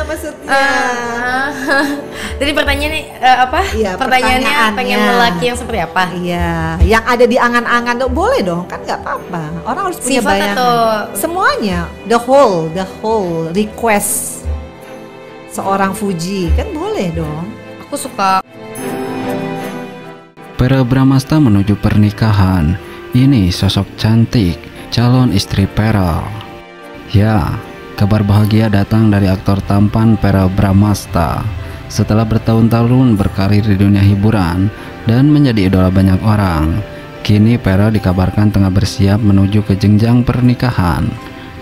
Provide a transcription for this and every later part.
maksudnya? Jadi pertanyaannya apa? Iya, pertanyaannya pengen lelaki yang seperti apa? Iya, yang ada di angan-angan tuh boleh dong, kan nggak apa-apa. Orang harus punya Sifat bayangan. atau semuanya, the whole request seorang Fuji kan boleh dong. Aku suka. Para Bramasta menuju pernikahan. Ini sosok cantik, calon istri Pearl. Ya, kabar bahagia datang dari aktor tampan Pearl Bramasta. Setelah bertahun-tahun berkarir di dunia hiburan dan menjadi idola banyak orang, kini Pearl dikabarkan tengah bersiap menuju ke jenjang pernikahan.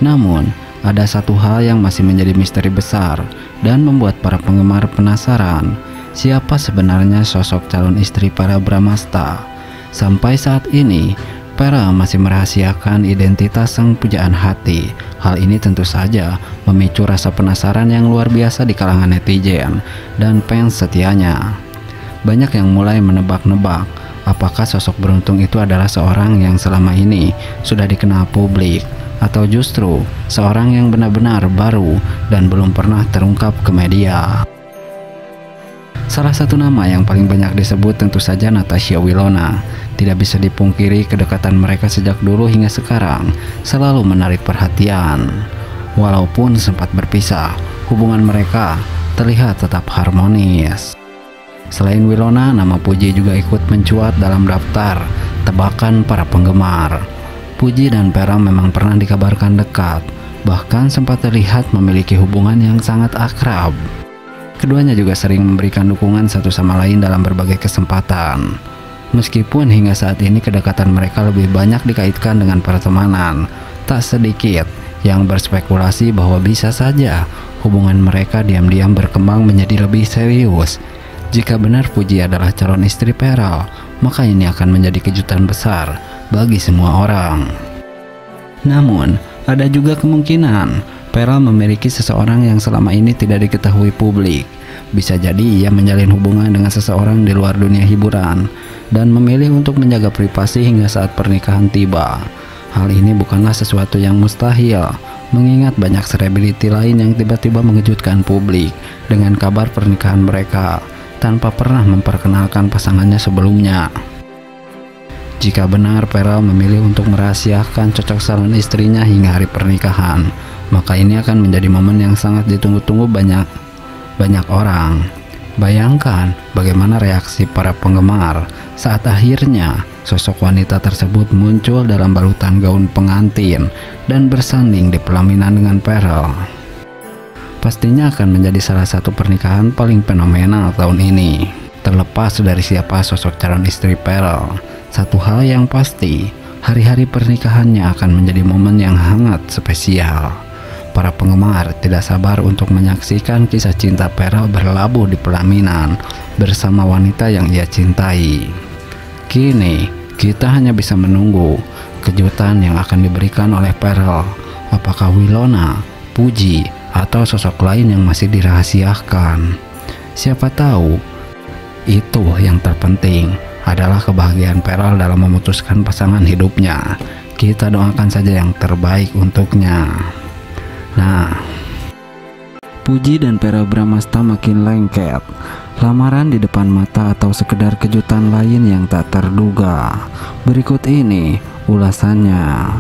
Namun, ada satu hal yang masih menjadi misteri besar dan membuat para penggemar penasaran. Siapa sebenarnya sosok calon istri para Bramasta? Sampai saat ini, Pearl masih merahasiakan identitas sang pujaan hati. Hal ini tentu saja memicu rasa penasaran yang luar biasa di kalangan netizen dan fans setianya. Banyak yang mulai menebak-nebak apakah sosok beruntung itu adalah seorang yang selama ini sudah dikenal publik, atau justru seorang yang benar-benar baru dan belum pernah terungkap ke media. Salah satu nama yang paling banyak disebut tentu saja Natasha Wilona. Tidak bisa dipungkiri kedekatan mereka sejak dulu hingga sekarang selalu menarik perhatian. Walaupun sempat berpisah, hubungan mereka terlihat tetap harmonis. Selain Wilona, nama Puji juga ikut mencuat dalam daftar tebakan para penggemar. Puji dan Pearl memang pernah dikabarkan dekat, bahkan sempat terlihat memiliki hubungan yang sangat akrab. Keduanya juga sering memberikan dukungan satu sama lain dalam berbagai kesempatan. Meskipun hingga saat ini kedekatan mereka lebih banyak dikaitkan dengan pertemanan, tak sedikit yang berspekulasi bahwa bisa saja hubungan mereka diam-diam berkembang menjadi lebih serius. Jika benar Puji adalah calon istri Pearl, maka ini akan menjadi kejutan besar bagi semua orang. Namun, ada juga kemungkinan Pearl memiliki seseorang yang selama ini tidak diketahui publik. Bisa jadi ia menjalin hubungan dengan seseorang di luar dunia hiburan dan memilih untuk menjaga privasi hingga saat pernikahan tiba. Hal ini bukanlah sesuatu yang mustahil, mengingat banyak selebriti lain yang tiba-tiba mengejutkan publik dengan kabar pernikahan mereka tanpa pernah memperkenalkan pasangannya sebelumnya. Jika benar Pearl memilih untuk merahasiakan cocok calon istrinya hingga hari pernikahan, maka ini akan menjadi momen yang sangat ditunggu-tunggu banyak orang. Bayangkan bagaimana reaksi para penggemar saat akhirnya sosok wanita tersebut muncul dalam balutan gaun pengantin dan bersanding di pelaminan dengan Pearl. Pastinya akan menjadi salah satu pernikahan paling fenomenal tahun ini. Terlepas dari siapa sosok calon istri Pearl, satu hal yang pasti, hari-hari pernikahannya akan menjadi momen yang hangat spesial. Para penggemar tidak sabar untuk menyaksikan kisah cinta Pearl berlabuh di pelaminan bersama wanita yang ia cintai. Kini, kita hanya bisa menunggu kejutan yang akan diberikan oleh Pearl. Apakah Wilona, Puji, atau sosok lain yang masih dirahasiakan? Siapa tahu, itu yang terpenting adalah kebahagiaan Pearl dalam memutuskan pasangan hidupnya. Kita doakan saja yang terbaik untuknya. Nah, Puji dan Pearl Bramasta makin lengket. Lamaran di depan mata atau sekedar kejutan lain yang tak terduga. Berikut ini ulasannya.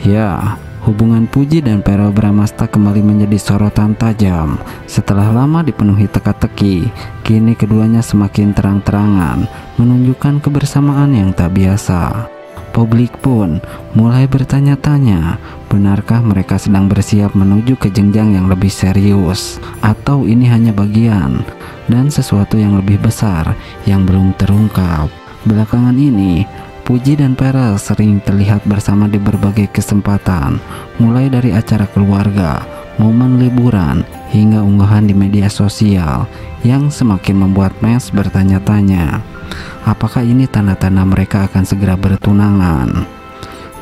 Ya, hubungan Puji dan Pearl Bramasta kembali menjadi sorotan tajam. Setelah lama dipenuhi teka-teki, kini keduanya semakin terang-terangan menunjukkan kebersamaan yang tak biasa. Publik pun mulai bertanya-tanya, benarkah mereka sedang bersiap menuju ke jenjang yang lebih serius, atau ini hanya bagian dan sesuatu yang lebih besar yang belum terungkap. Belakangan ini, Puji dan Pearl sering terlihat bersama di berbagai kesempatan, mulai dari acara keluarga, momen liburan, hingga unggahan di media sosial yang semakin membuat fans bertanya-tanya, apakah ini tanda-tanda mereka akan segera bertunangan?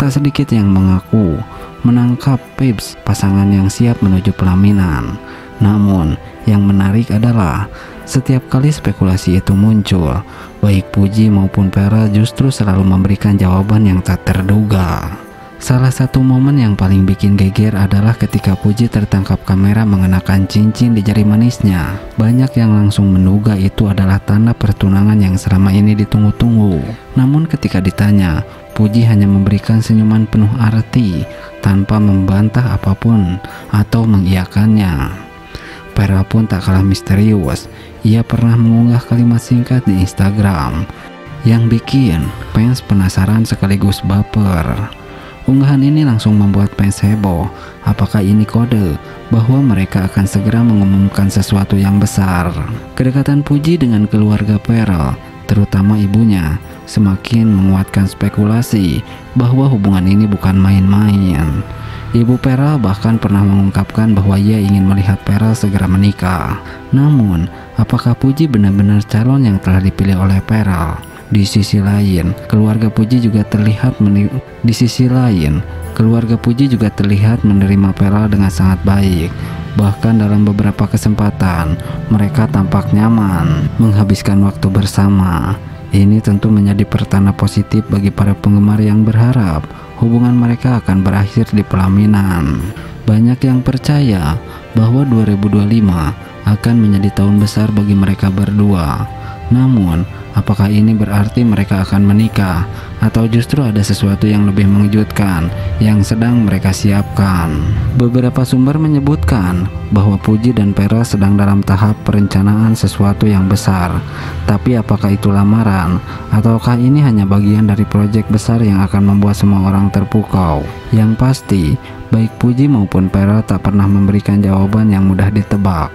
Tak sedikit yang mengaku menangkap vibes pasangan yang siap menuju pelaminan. Namun, yang menarik adalah setiap kali spekulasi itu muncul, baik Puji maupun Pearl justru selalu memberikan jawaban yang tak terduga. Salah satu momen yang paling bikin geger adalah ketika Puji tertangkap kamera mengenakan cincin di jari manisnya. Banyak yang langsung menduga itu adalah tanda pertunangan yang selama ini ditunggu-tunggu. Namun ketika ditanya, Puji hanya memberikan senyuman penuh arti tanpa membantah apapun atau mengiyakannya. Pearl pun tak kalah misterius. Ia pernah mengunggah kalimat singkat di Instagram yang bikin fans penasaran sekaligus baper. Unggahan ini langsung membuat fans heboh. Apakah ini kode bahwa mereka akan segera mengumumkan sesuatu yang besar? Kedekatan Puji dengan keluarga Pearl, terutama ibunya, semakin menguatkan spekulasi bahwa hubungan ini bukan main-main. Ibu Pearl bahkan pernah mengungkapkan bahwa ia ingin melihat Pearl segera menikah. Namun, apakah Puji benar-benar calon yang telah dipilih oleh Pearl? Di sisi lain, keluarga Puji juga terlihat menerima Pearl dengan sangat baik. Bahkan dalam beberapa kesempatan, mereka tampak nyaman menghabiskan waktu bersama. Ini tentu menjadi pertanda positif bagi para penggemar yang berharap hubungan mereka akan berakhir di pelaminan. Banyak yang percaya bahwa 2025 akan menjadi tahun besar bagi mereka berdua. Namun, apakah ini berarti mereka akan menikah atau justru ada sesuatu yang lebih mengejutkan yang sedang mereka siapkan? Beberapa sumber menyebutkan bahwa Puji dan Pearl sedang dalam tahap perencanaan sesuatu yang besar. Tapi apakah itu lamaran ataukah ini hanya bagian dari proyek besar yang akan membuat semua orang terpukau? Yang pasti, baik Puji maupun Pearl tak pernah memberikan jawaban yang mudah ditebak.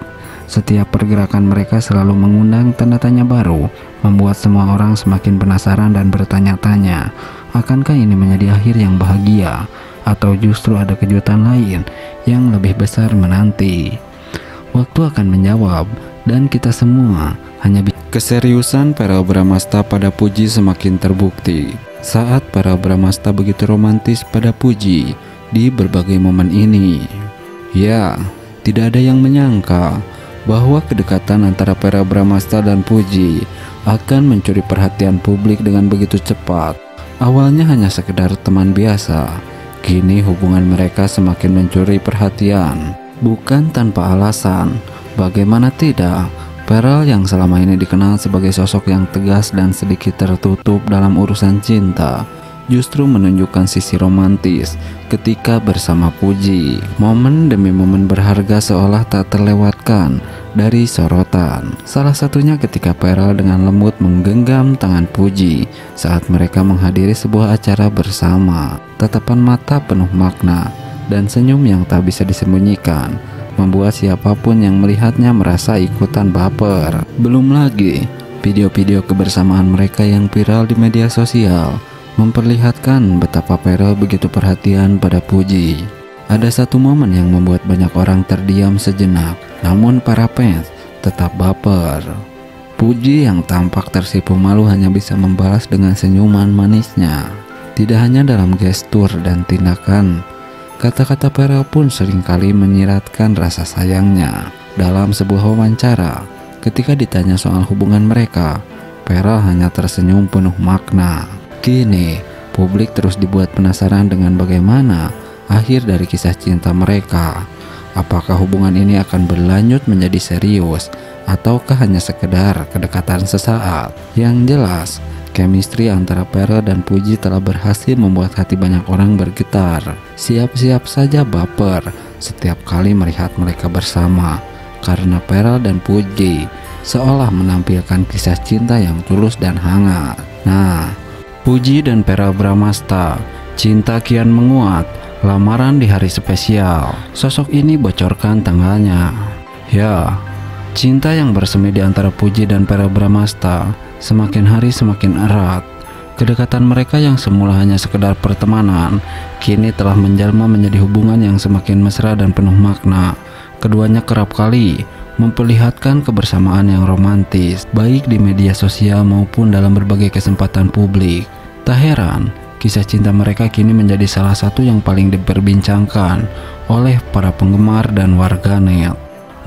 Setiap pergerakan mereka selalu mengundang tanda tanya baru, membuat semua orang semakin penasaran dan bertanya-tanya, akankah ini menjadi akhir yang bahagia, atau justru ada kejutan lain yang lebih besar menanti? Waktu akan menjawab, dan kita semua hanya keseriusan Pearl Bramasta pada Puji semakin terbukti saat Pearl Bramasta begitu romantis pada Puji di berbagai momen ini. Ya, tidak ada yang menyangka bahwa kedekatan antara Pearl Bramasta dan Puji akan mencuri perhatian publik dengan begitu cepat. Awalnya hanya sekedar teman biasa, kini hubungan mereka semakin mencuri perhatian, bukan tanpa alasan. Bagaimana tidak, Pearl yang selama ini dikenal sebagai sosok yang tegas dan sedikit tertutup dalam urusan cinta, justru menunjukkan sisi romantis ketika bersama Puji. Momen demi momen berharga seolah tak terlewatkan dari sorotan. Salah satunya ketika Pearl dengan lembut menggenggam tangan Puji saat mereka menghadiri sebuah acara bersama. Tatapan mata penuh makna dan senyum yang tak bisa disembunyikan membuat siapapun yang melihatnya merasa ikutan baper. Belum lagi video-video kebersamaan mereka yang viral di media sosial memperlihatkan betapa Pearl begitu perhatian pada Puji. Ada satu momen yang membuat banyak orang terdiam sejenak, namun para fans tetap baper. Puji yang tampak tersipu malu hanya bisa membalas dengan senyuman manisnya. Tidak hanya dalam gestur dan tindakan, kata-kata Pearl pun seringkali menyiratkan rasa sayangnya. Dalam sebuah wawancara, ketika ditanya soal hubungan mereka, Pearl hanya tersenyum penuh makna. Kini, publik terus dibuat penasaran dengan bagaimana akhir dari kisah cinta mereka. Apakah hubungan ini akan berlanjut menjadi serius ataukah hanya sekedar kedekatan sesaat? Yang jelas, chemistry antara Pearl dan Puji telah berhasil membuat hati banyak orang bergetar. Siap-siap saja baper setiap kali melihat mereka bersama, karena Pearl dan Puji seolah menampilkan kisah cinta yang tulus dan hangat. Nah, Puji dan Pearl Bramasta, cinta kian menguat, lamaran di hari spesial. Sosok ini bocorkan tanggalnya. Ya, cinta yang bersemi di antara Puji dan Pearl Bramasta semakin hari semakin erat. Kedekatan mereka yang semula hanya sekedar pertemanan, kini telah menjelma menjadi hubungan yang semakin mesra dan penuh makna. Keduanya kerap kali memperlihatkan kebersamaan yang romantis, baik di media sosial maupun dalam berbagai kesempatan publik. Tak heran, kisah cinta mereka kini menjadi salah satu yang paling diperbincangkan oleh para penggemar dan warganet.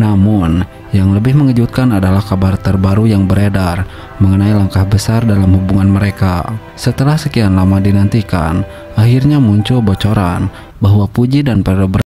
Namun, yang lebih mengejutkan adalah kabar terbaru yang beredar mengenai langkah besar dalam hubungan mereka. Setelah sekian lama dinantikan, akhirnya muncul bocoran bahwa Puji dan Verrell